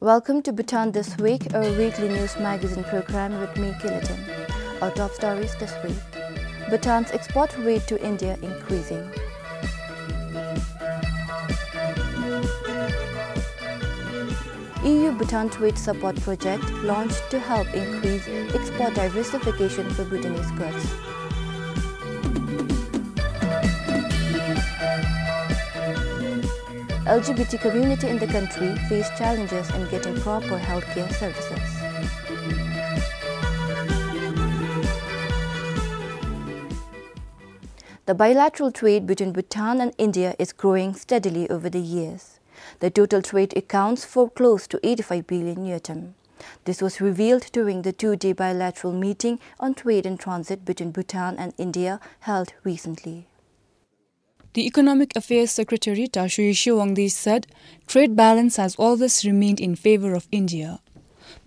Welcome to Bhutan This Week, our weekly news magazine program with me, Kilatin. Our top stories this week. Bhutan's export rate to India increasing. EU-Bhutan Trade Support Project launched to help increase export diversification for Bhutanese goods. LGBT community in the country face challenges in getting proper healthcare services. The bilateral trade between Bhutan and India is growing steadily over the years. The total trade accounts for close to 85 billion yuan. This was revealed during the two-day bilateral meeting on trade and transit between Bhutan and India held recently. The Economic Affairs Secretary Tashuishi Wangdi said trade balance has always remained in favor of India.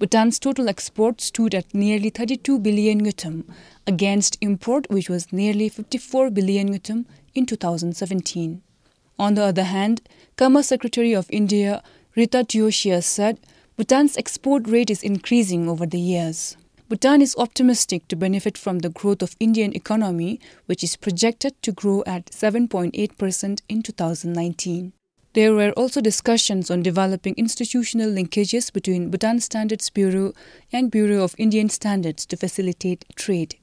Bhutan's total exports stood at nearly 32 billion yuan against import which was nearly 54 billion yuan in 2017. On the other hand, Commerce Secretary of India Rita Tioshia said Bhutan's export rate is increasing over the years. Bhutan is optimistic to benefit from the growth of Indian economy, which is projected to grow at 7.8% in 2019. There were also discussions on developing institutional linkages between Bhutan Standards Bureau and Bureau of Indian Standards to facilitate trade.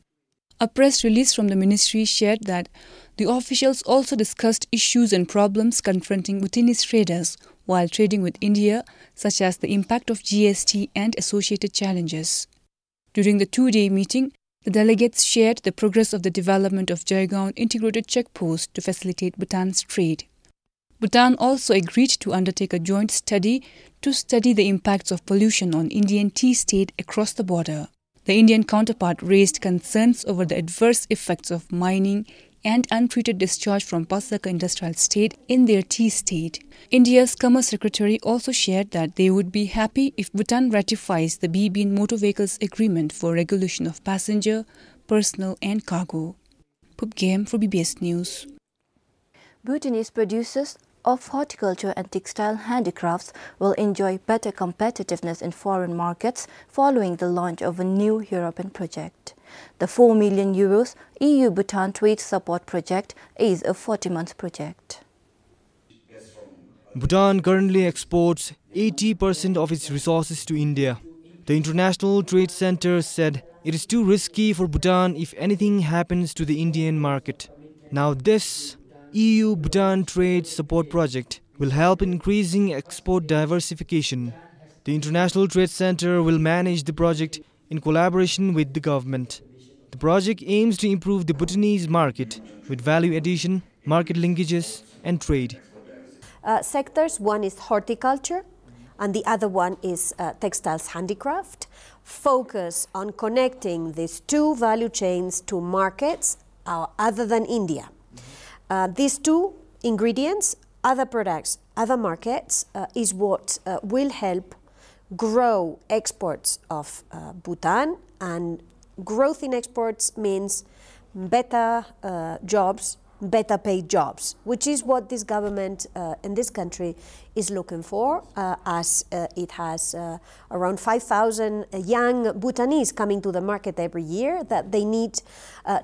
A press release from the ministry shared that the officials also discussed issues and problems confronting Bhutanese traders while trading with India, such as the impact of GST and associated challenges. During the two-day meeting, the delegates shared the progress of the development of Jaigaon Integrated Checkpost to facilitate Bhutan's trade. Bhutan also agreed to undertake a joint study to study the impacts of pollution on Indian tea estate across the border. The Indian counterpart raised concerns over the adverse effects of mining and untreated discharge from Pasaka Industrial Estate in their tea estate. India's Commerce Secretary also shared that they would be happy if Bhutan ratifies the BBN Motor Vehicles Agreement for regulation of passenger, personal and cargo. Pup Game for BBS News. Bhutanese producers of horticulture and textile handicrafts will enjoy better competitiveness in foreign markets following the launch of a new European project. The €4 million EU-Bhutan Trade Support Project is a 40-month project. Bhutan currently exports 80% of its resources to India. The International Trade Center said it is too risky for Bhutan if anything happens to the Indian market. Now this EU-Bhutan Trade Support Project will help in increasing export diversification. The International Trade Center will manage the project in collaboration with the government. The project aims to improve the Bhutanese market with value addition, market linkages and trade. Sectors, one is horticulture and the other one is textiles handicraft. Focus on connecting these two value chains to markets other than India. These two ingredients, other products, other markets, is what will help grow exports of Bhutan, and growth in exports means better jobs, better paid jobs, which is what this government in this country is looking for, as it has around 5,000 young Bhutanese coming to the market every year that they need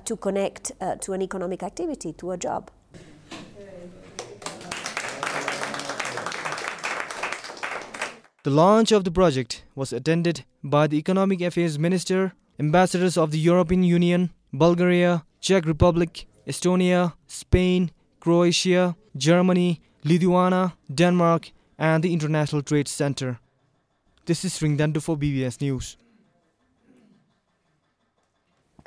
to connect to an economic activity, to a job. The launch of the project was attended by the Economic Affairs Minister, ambassadors of the European Union, Bulgaria, Czech Republic, Estonia, Spain, Croatia, Germany, Lithuania, Denmark, and the International Trade Center. This is Ringdandu for BBS News.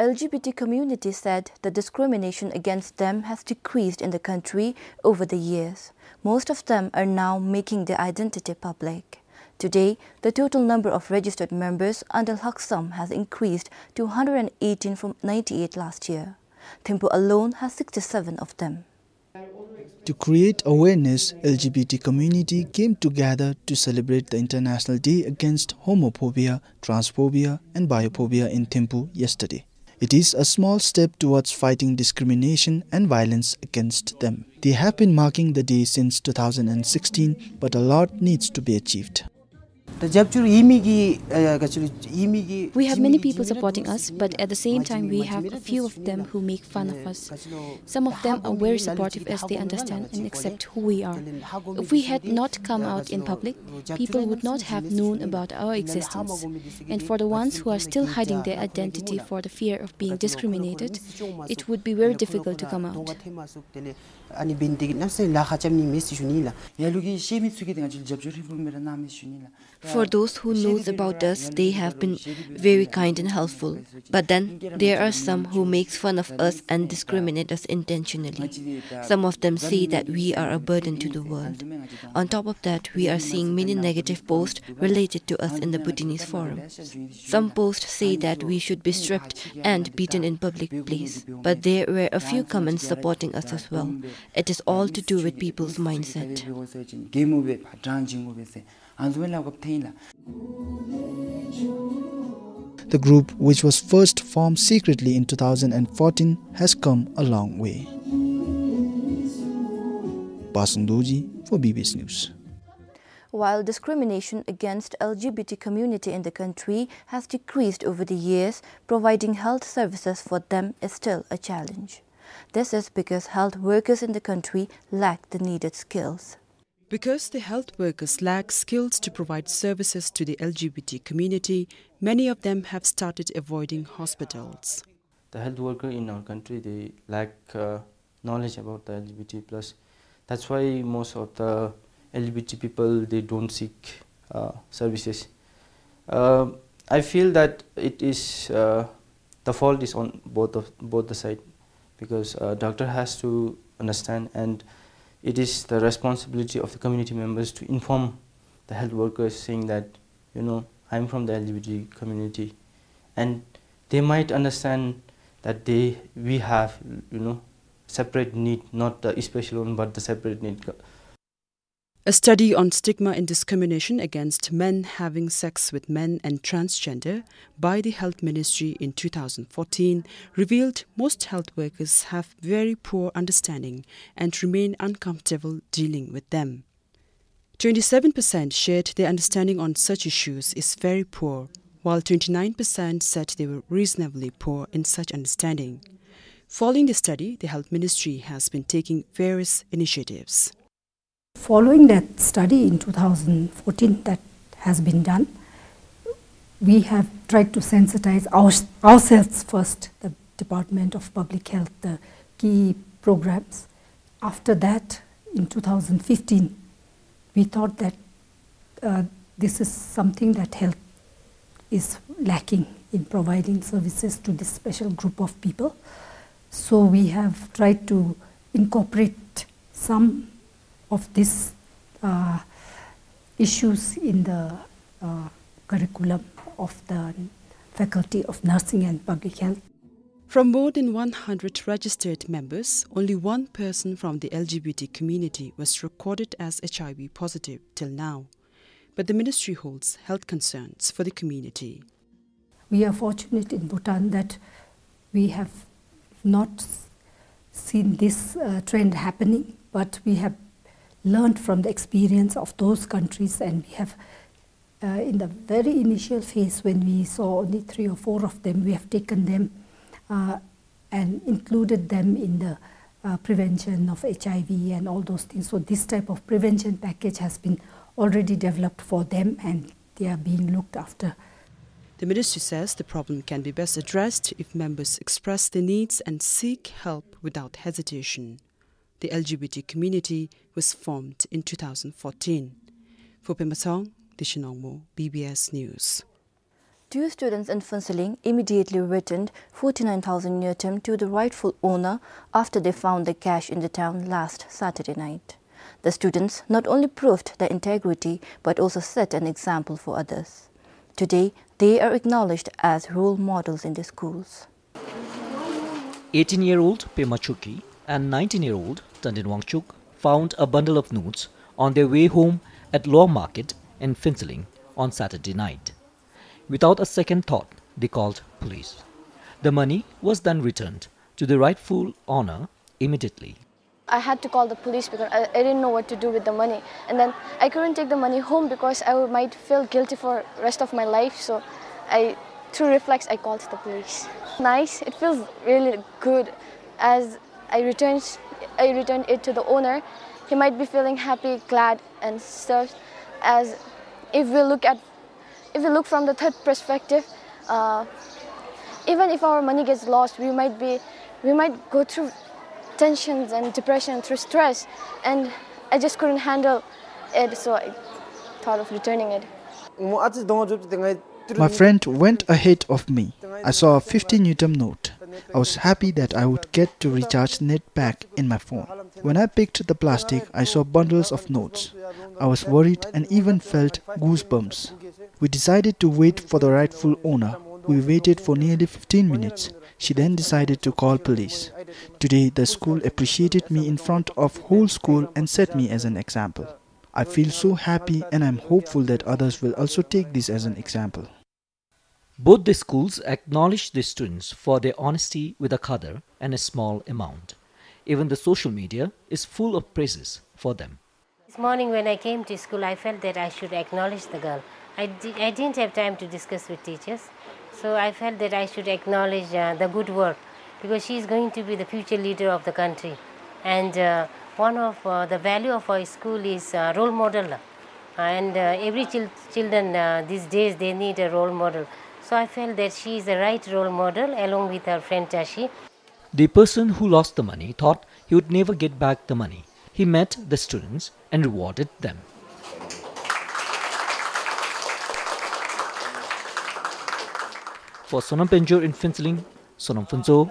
LGBT community said the discrimination against them has decreased in the country over the years. Most of them are now making their identity public. Today, the total number of registered members under Laksam has increased to 118 from 98 last year. Thimphu alone has 67 of them. To create awareness, LGBT community came together to celebrate the International Day Against Homophobia, Transphobia and Biophobia in Thimphu yesterday. It is a small step towards fighting discrimination and violence against them. They have been marking the day since 2016, but a lot needs to be achieved. We have many people supporting us, but at the same time we have a few of them who make fun of us. Some of them are very supportive as they understand and accept who we are. If we had not come out in public, people would not have known about our existence. And for the ones who are still hiding their identity for the fear of being discriminated, it would be very difficult to come out. For those who knows about us, they have been very kind and helpful. But then there are some who makes fun of us and discriminate us intentionally. Some of them say that we are a burden to the world. On top of that, we are seeing many negative posts related to us in the Bhutanese forum. Some posts say that we should be stripped and beaten in public place. But there were a few comments supporting us as well. It is all to do with people's mindset. The group, which was first formed secretly in 2014, has come a long way. Basundoji for BBC News. While discrimination against LGBT community in the country has decreased over the years, providing health services for them is still a challenge. This is because health workers in the country lack the needed skills. Because the health workers lack skills to provide services to the LGBT community, many of them have started avoiding hospitals. The health worker in our country, they lack knowledge about the LGBT plus. That's why most of the LGBT people, they don't seek services. I feel that it is the fault is on both the side, because doctor has to understand, and it is the responsibility of the community members to inform the health workers, saying that, you know, I'm from the LGBT community, and they might understand that we have, you know, separate need, not the special one, but the separate need. A study on stigma and discrimination against men having sex with men and transgender by the Health Ministry in 2014 revealed most health workers have very poor understanding and remain uncomfortable dealing with them. 27% shared their understanding on such issues is very poor, while 29% said they were reasonably poor in such understanding. Following the study, the Health Ministry has been taking various initiatives. Following that study in 2014 that has been done, we have tried to sensitize ourselves first, the Department of Public Health, the key programs. After that, in 2015, we thought that this is something that health is lacking in providing services to this special group of people. So we have tried to incorporate some of these issues in the curriculum of the Faculty of Nursing and Public Health. From more than 100 registered members, only one person from the LGBT community was recorded as HIV positive till now. But the ministry holds health concerns for the community. We are fortunate in Bhutan that we have not seen this trend happening, but we have learned from the experience of those countries, and we have in the very initial phase, when we saw only 3 or 4 of them, we have taken them and included them in the prevention of HIV and all those things. So this type of prevention package has been already developed for them, and they are being looked after. The ministry says the problem can be best addressed if members express their needs and seek help without hesitation. The LGBT community was formed in 2014. For Pemasong, Dishinongmo, BBS News. 2 students in Phuentsholing immediately returned 49,000 nyutam to the rightful owner after they found the cash in the town last Saturday night. The students not only proved their integrity but also set an example for others. Today, they are acknowledged as role models in the schools. 18-year-old Pema Chuki and 19-year-old Tandin Wangchuk found a bundle of notes on their way home at Law Market in Phuentsholing on Saturday night. Without a second thought, they called police. The money was then returned to the rightful owner immediately. I had to call the police because I didn't know what to do with the money. And then I couldn't take the money home because I might feel guilty for the rest of my life. So through reflex, I called the police. Nice, it feels really good. As I returned it to the owner, he might be feeling happy, glad and stuff. As if we look from the third perspective, even if our money gets lost, we might go through tensions and depression, through stress, and I just couldn't handle it, so I thought of returning it. My friend went ahead of me. I saw a 50 Newton note. I was happy that I would get to recharge net back in my phone. When I picked the plastic, I saw bundles of notes. I was worried and even felt goosebumps. We decided to wait for the rightful owner. We waited for nearly 15 minutes. She then decided to call police. Today, the school appreciated me in front of whole school and set me as an example. I feel so happy and I'm hopeful that others will also take this as an example. Both the schools acknowledged the students for their honesty with a qadar and a small amount. Even the social media is full of praises for them. This morning when I came to school, I felt that I should acknowledge the girl. I didn't have time to discuss with teachers, so I felt that I should acknowledge the good work, because she is going to be the future leader of the country. And one of the value of our school is role model. And every children these days, they need a role model. So I felt that she is the right role model along with her friend Tashi. The person who lost the money thought he would never get back the money. He met the students and rewarded them. For Sonam Penjor in Finsiling, Sonam Funzo,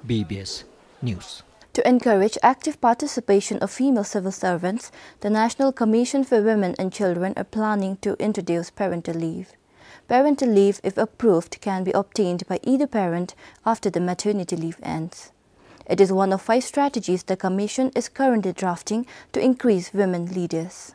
BBS News. To encourage active participation of female civil servants, the National Commission for Women and Children are planning to introduce parental leave. Parental leave, if approved, can be obtained by either parent after the maternity leave ends. It is one of 5 strategies the Commission is currently drafting to increase women leaders.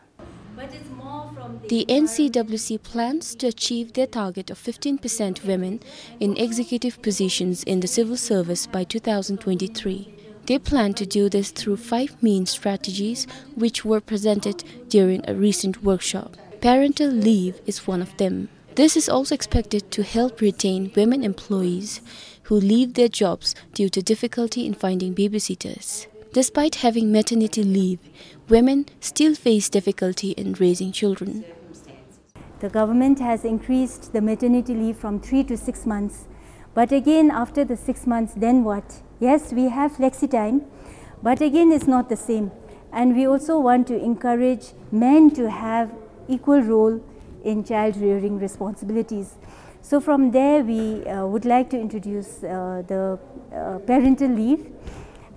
The NCWC plans to achieve their target of 15% women in executive positions in the civil service by 2023. They plan to do this through 5 main strategies which were presented during a recent workshop. Parental leave is one of them. This is also expected to help retain women employees who leave their jobs due to difficulty in finding babysitters. Despite having maternity leave, women still face difficulty in raising children. The government has increased the maternity leave from 3 to 6 months. But again, after the 6 months, then what? Yes, we have flexi time, but again, it's not the same. And we also want to encourage men to have equal role in child rearing responsibilities. So from there, we would like to introduce the parental leave,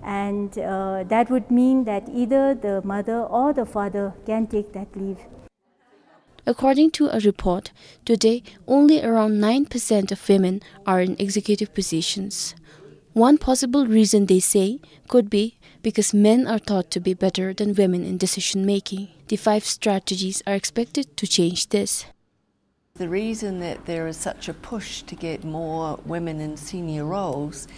and that would mean that either the mother or the father can take that leave. According to a report, today only around 9% of women are in executive positions. One possible reason, they say, could be because men are thought to be better than women in decision making. The 5 strategies are expected to change this. The reason that there is such a push to get more women in senior roles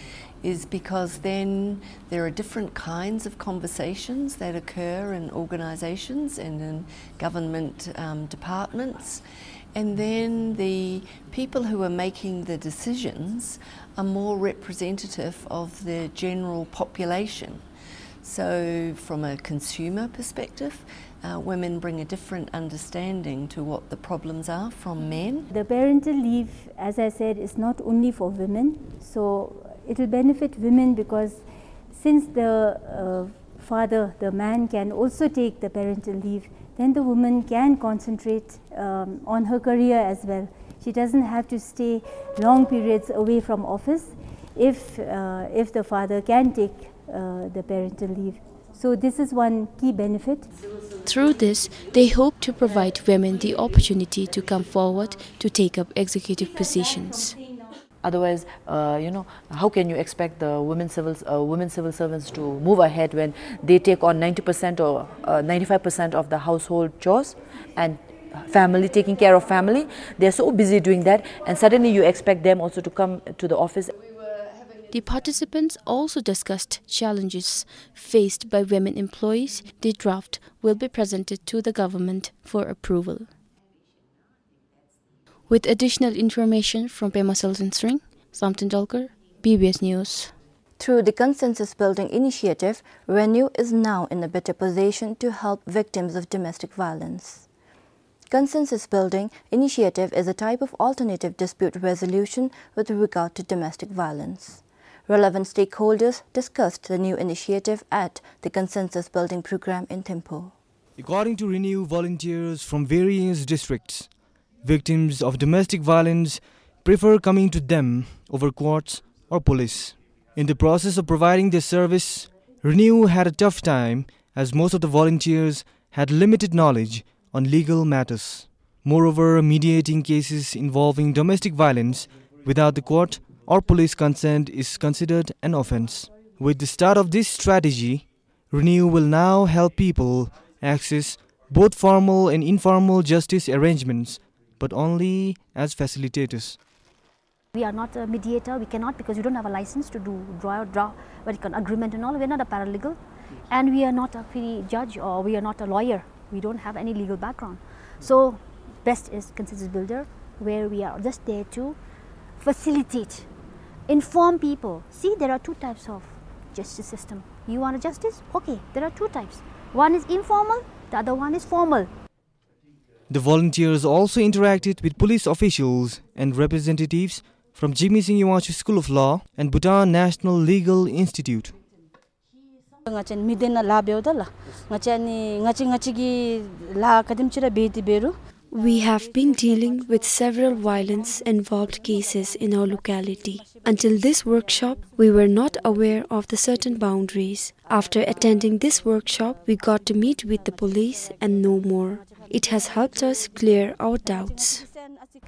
is because then there are different kinds of conversations that occur in organisations and in government departments, and then the people who are making the decisions are more representative of the general population. So from a consumer perspective, women bring a different understanding to what the problems are from men. The parental leave, as I said, is not only for women, so it will benefit women because since the father, the man, can also take the parental leave, then the woman can concentrate on her career as well. She doesn't have to stay long periods away from office if the father can take the parental leave. So this is one key benefit. Through this, they hope to provide women the opportunity to come forward to take up executive positions. Otherwise, how can you expect the women civil servants to move ahead when they take on 90% or 95% of the household chores and family, taking care of family? They're so busy doing that, and suddenly you expect them also to come to the office. The participants also discussed challenges faced by women employees. The draft will be presented to the government for approval. With additional information from Pema Selson-Sring, Sam Tendulkar, BBS News. Through the Consensus Building Initiative, RENEW is now in a better position to help victims of domestic violence. Consensus Building Initiative is a type of alternative dispute resolution with regard to domestic violence. Relevant stakeholders discussed the new initiative at the Consensus Building Program in Thimphu. According to RENEW volunteers from various districts, victims of domestic violence prefer coming to them over courts or police. In the process of providing their service, RENEW had a tough time as most of the volunteers had limited knowledge on legal matters. Moreover, mediating cases involving domestic violence without the court or police consent is considered an offense. With the start of this strategy, RENEW will now help people access both formal and informal justice arrangements, but only as facilitators. We are not a mediator, we cannot, because we don't have a license to draw agreement and all. We are not a paralegal, and we are not a free judge, or we are not a lawyer. We don't have any legal background. So best is Consensus Builder, where we are just there to facilitate, inform people. See, there are two types of justice system. You want a justice? Okay, there are two types. One is informal, the other one is formal. The volunteers also interacted with police officials and representatives from Jigme Singh Yuwanshu School of Law and Bhutan National Legal Institute. We have been dealing with several violence-involved cases in our locality. Until this workshop, we were not aware of the certain boundaries. After attending this workshop, we got to meet with the police and know more. It has helped us clear our doubts.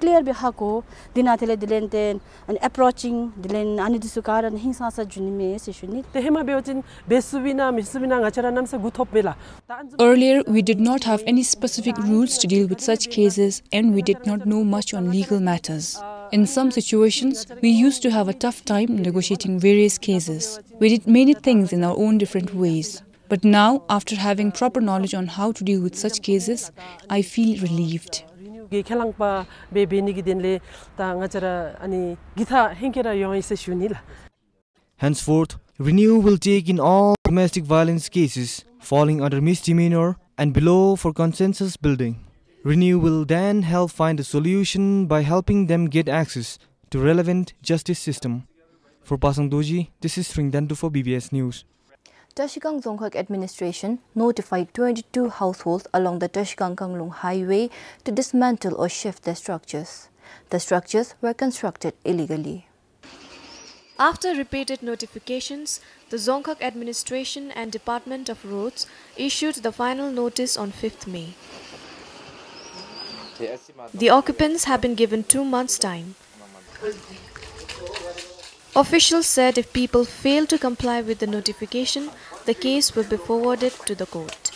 Clear bihako dinatele dilenten and approaching dilen anidisukar and hingsasa junime seshuni tehema beotin besubina misubina ngachara namse guthopmela. Earlier, we did not have any specific rules to deal with such cases, and we did not know much on legal matters. In some situations, we used to have a tough time negotiating various cases. We did many things in our own different ways. But now, after having proper knowledge on how to deal with such cases, I feel relieved. Henceforth, RENEW will take in all domestic violence cases falling under misdemeanor and below for consensus building. RENEW will then help find a solution by helping them get access to relevant justice system. For Pasang Doji, this is Sringdandu for BBS News. Tashikang Dzongkhag administration notified 22 households along the Tashikang-Kanglung highway to dismantle or shift their structures. The structures were constructed illegally. After repeated notifications, the Dzongkhag administration and Department of Roads issued the final notice on 5th May. The occupants have been given 2 months' time. Officials said if people fail to comply with the notification, the case will be forwarded to the court.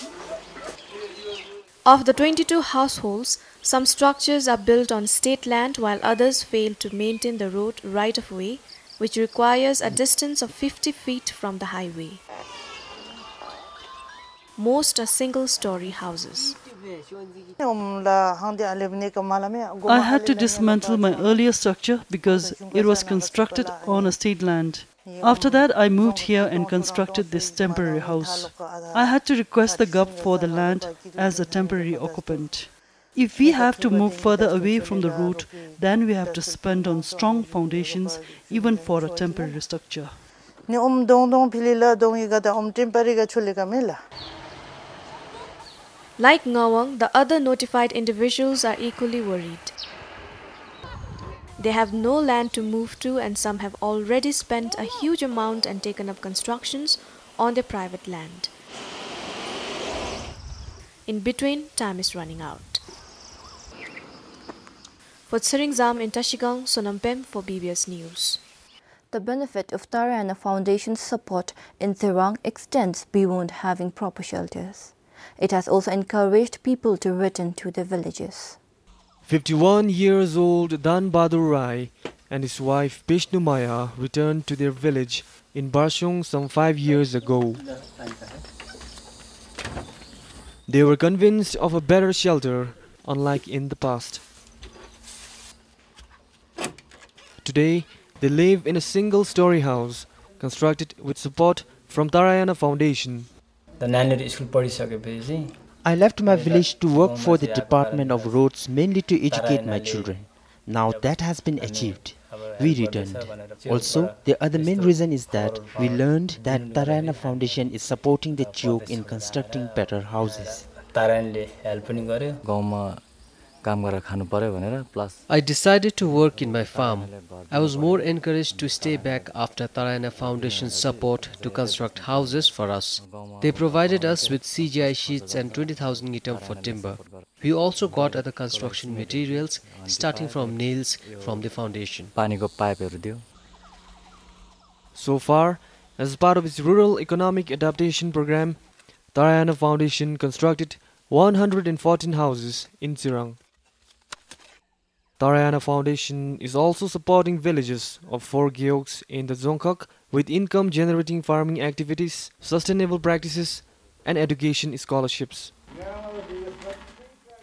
Of the 22 households, some structures are built on state land while others fail to maintain the road right-of-way, which requires a distance of 50 feet from the highway. Most are single-story houses. I had to dismantle my earlier structure because it was constructed on a state land. After that, I moved here and constructed this temporary house. I had to request the GUP for the land as a temporary occupant. If we have to move further away from the route, then we have to spend on strong foundations even for a temporary structure. Like Ngawang, the other notified individuals are equally worried. They have no land to move to, and some have already spent a huge amount and taken up constructions on their private land. In between, time is running out. For Tsiringzam in Tashigang, Sonampem for BBS News. The benefit of Tarayana Foundation's support in Thirang extends beyond having proper shelters. It has also encouraged people to return to their villages. 51 years old Dan Bahadur Rai and his wife Bishnu Maya returned to their village in Barshung some 5 years ago. They were convinced of a better shelter, unlike in the past. Today, they live in a single-story house constructed with support from Tarayana Foundation. I left my village to work for the Department of Roads, mainly to educate my children. Now that has been achieved. We returned. Also, the other main reason is that we learned that Tarayana Foundation is supporting the Chiyok in constructing better houses. I decided to work in my farm. I was more encouraged to stay back after Tarayana Foundation's support to construct houses for us. They provided us with CGI sheets and 20,000 ngitam for timber. We also got other construction materials, starting from nails from the foundation. So far, as part of its Rural Economic Adaptation Program, Tarayana Foundation constructed 114 houses in Sirang. Tarayana Foundation is also supporting villages of 4 gyoks in the Dzongkhag with income-generating farming activities, sustainable practices, and education scholarships.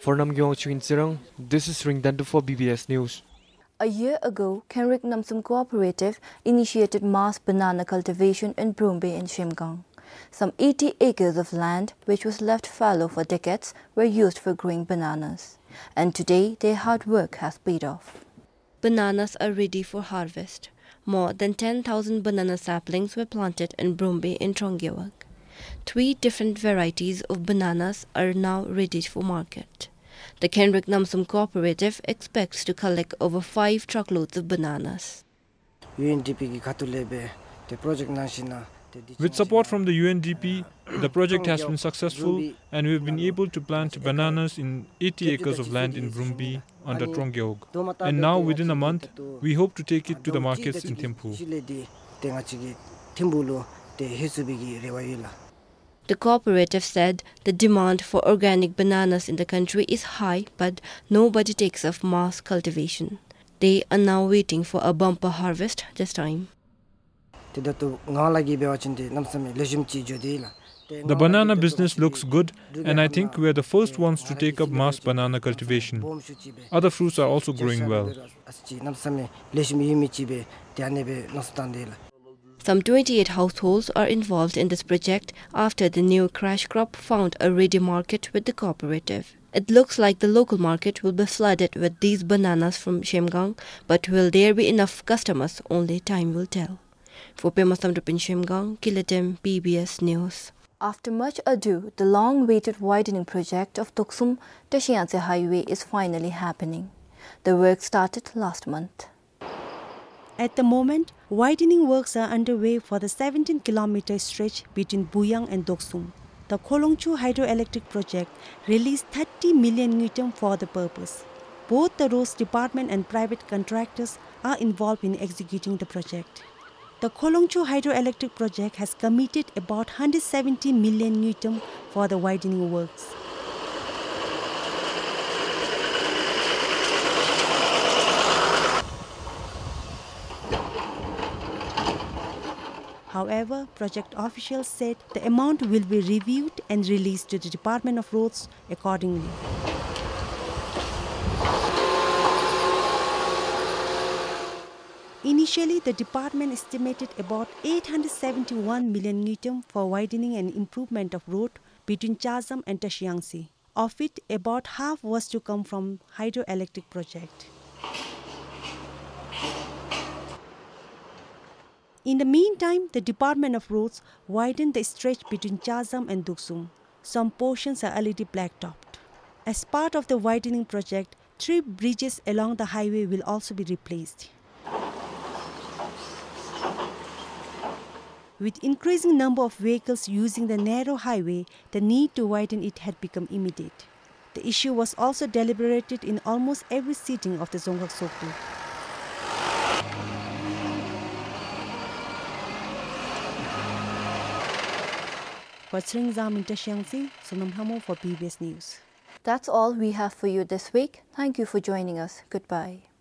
For Namgyongchu in Sirang, this is Ringdandu for BBS News. A year ago, Kenrik Namsum Cooperative initiated mass banana cultivation in Brumbe and Shimgang. Some 80 acres of land, which was left fallow for decades, were used for growing bananas. And today, their hard work has paid off. Bananas are ready for harvest. More than 10,000 banana saplings were planted in Brumbe and Trongyawak. 3 different varieties of bananas are now ready for market. The Kenrik Namsum Cooperative expects to collect over 5 truckloads of bananas. With support from the UNDP, the project has been successful and we've been able to plant bananas in 80 acres of land in Brumbi under Trongyog. And now within a month, we hope to take it to the markets in Thimphu. The cooperative said the demand for organic bananas in the country is high, but nobody takes up mass cultivation. They are now waiting for a bumper harvest this time. The banana business looks good, and I think we are the first ones to take up mass banana cultivation. Other fruits are also growing well. Some 28 households are involved in this project after the new crash crop found a ready market with the cooperative. It looks like the local market will be flooded with these bananas from Shimgang, but will there be enough customers? Only time will tell. For Pemasam Rupin Shimgang, Kilatem, PBS News. After much ado, the long-awaited widening project of Tuksum-Tashianse Highway is finally happening. The work started last month. At the moment, widening works are underway for the 17-kilometer stretch between Buyang and Doksum. The Kholongchu hydroelectric project released 30 million ngitam for the purpose. Both the roads department and private contractors are involved in executing the project. The Kholongchu hydroelectric project has committed about 170 million ngitam for the widening works. However, project officials said the amount will be reviewed and released to the Department of Roads accordingly. Initially, the department estimated about 871 million ngitam for widening and improvement of road between Chazam and Tashiangsi. Of it, about half was to come from hydroelectric project. In the meantime, the Department of Roads widened the stretch between Chazam and Duksum. Some portions are already blacktopped. As part of the widening project, 3 bridges along the highway will also be replaced. With increasing number of vehicles using the narrow highway, the need to widen it had become immediate. The issue was also deliberated in almost every sitting of the Dzongkhag Soktu. For Sringzam in Tashiangsi, Sonam Hamo for PBS News. That's all we have for you this week. Thank you for joining us. Goodbye.